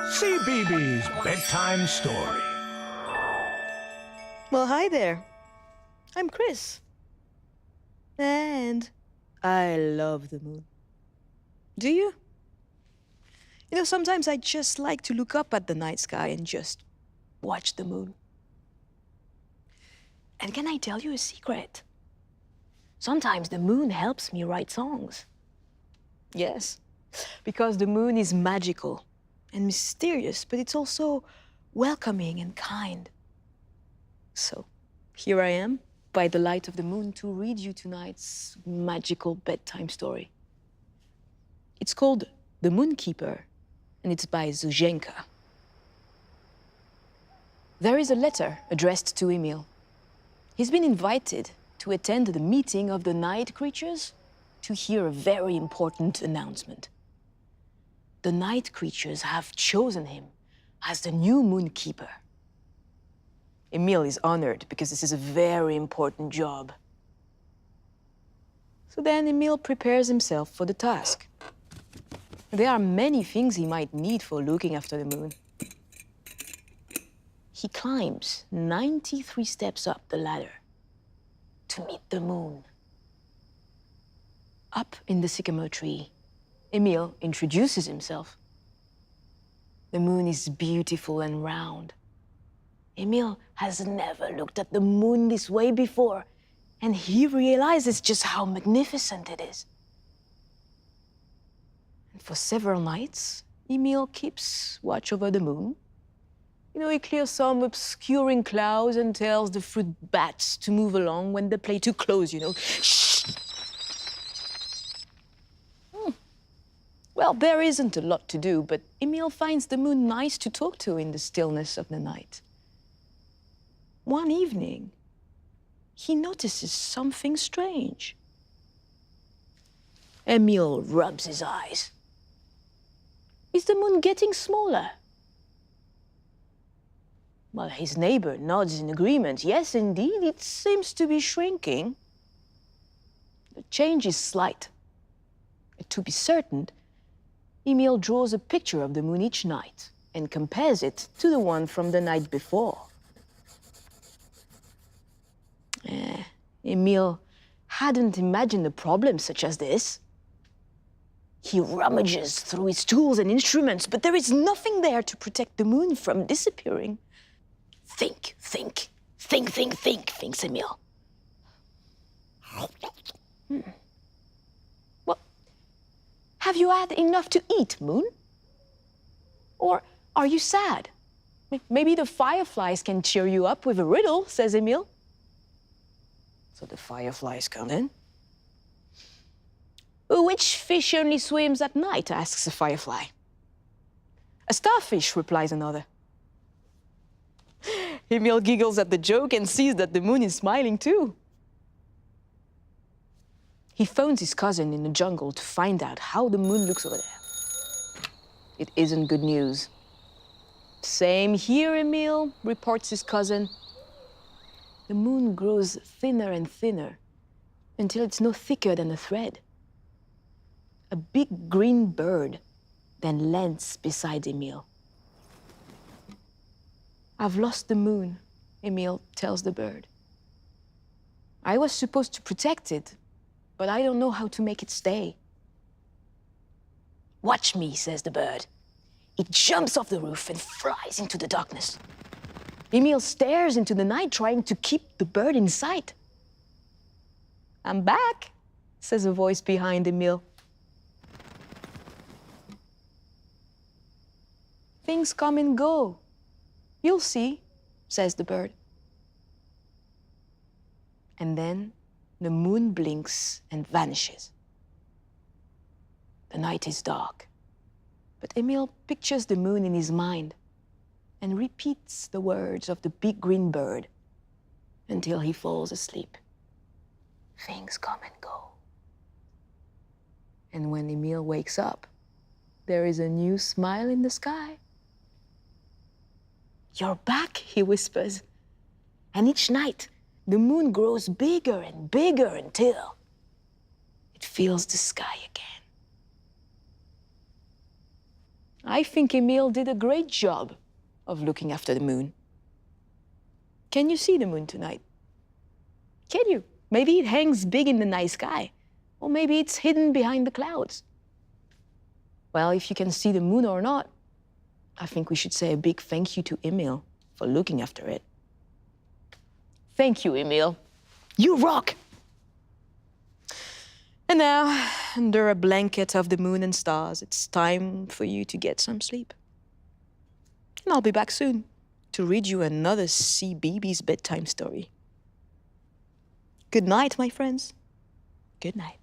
Cbeebies Bedtime Story. Well, hi there. I'm Chris. And I love the moon. Do you? You know, sometimes I just like to look up at the night sky and just watch the moon. And can I tell you a secret? Sometimes the moon helps me write songs. Yes, because the moon is magical and mysterious, but it's also welcoming and kind. So here I am, by the light of the moon, to read you tonight's magical bedtime story. It's called The Moonkeeper, and it's by Zosienka. There is a letter addressed to Emil. He's been invited to attend the meeting of the night creatures to hear a very important announcement. The night creatures have chosen him as the new moonkeeper. Emil is honored because this is a very important job. So then Emil prepares himself for the task. There are many things he might need for looking after the moon. He climbs 93 steps up the ladder to meet the moon. Up in the sycamore tree, Emil introduces himself. The moon is beautiful and round. Emil has never looked at the moon this way before, and he realizes just how magnificent it is. And for several nights, Emil keeps watch over the moon. You know, he clears some obscuring clouds and tells the fruit bats to move along when they play too close, you know. Shh! Well, there isn't a lot to do, but Emil finds the moon nice to talk to in the stillness of the night. One evening, he notices something strange. Emil rubs his eyes. Is the moon getting smaller? Well, his neighbor nods in agreement. Yes, indeed, it seems to be shrinking. The change is slight. To be certain, Emil draws a picture of the moon each night and compares it to the one from the night before. Emil hadn't imagined a problem such as this. He rummages through his tools and instruments, but there is nothing there to protect the moon from disappearing. Think, thinks Emil. Well, have you had enough to eat, Moon? Or are you sad? Maybe the fireflies can cheer you up with a riddle, says Emil. So the fireflies come in. Which fish only swims at night, asks a firefly. A starfish, replies another. Emil giggles at the joke and sees that the moon is smiling too. He phones his cousin in the jungle to find out how the moon looks over there. It isn't good news. Same here, Emil, reports his cousin. The moon grows thinner and thinner until it's no thicker than a thread. A big green bird then lands beside Emil. I've lost the moon, Emil tells the bird. I was supposed to protect it, but I don't know how to make it stay. Watch me, says the bird. It jumps off the roof and flies into the darkness. Emil stares into the night, trying to keep the bird in sight. I'm back, says a voice behind Emil. Things come and go. You'll see, says the bird. And then the moon blinks and vanishes. The night is dark, but Emil pictures the moon in his mind and repeats the words of the big green bird until he falls asleep. Things come and go. And when Emil wakes up, there is a new smile in the sky. You're back, he whispers. And each night, the moon grows bigger and bigger until it fills the sky again. I think Emil did a great job of looking after the moon. Can you see the moon tonight? Can you? Maybe it hangs big in the night sky, or maybe it's hidden behind the clouds. Well, if you can see the moon or not, I think we should say a big thank you to Emil for looking after it. Thank you, Emil. You rock! And now, under a blanket of the moon and stars, it's time for you to get some sleep. And I'll be back soon to read you another Cbeebies bedtime story. Good night, my friends. Good night.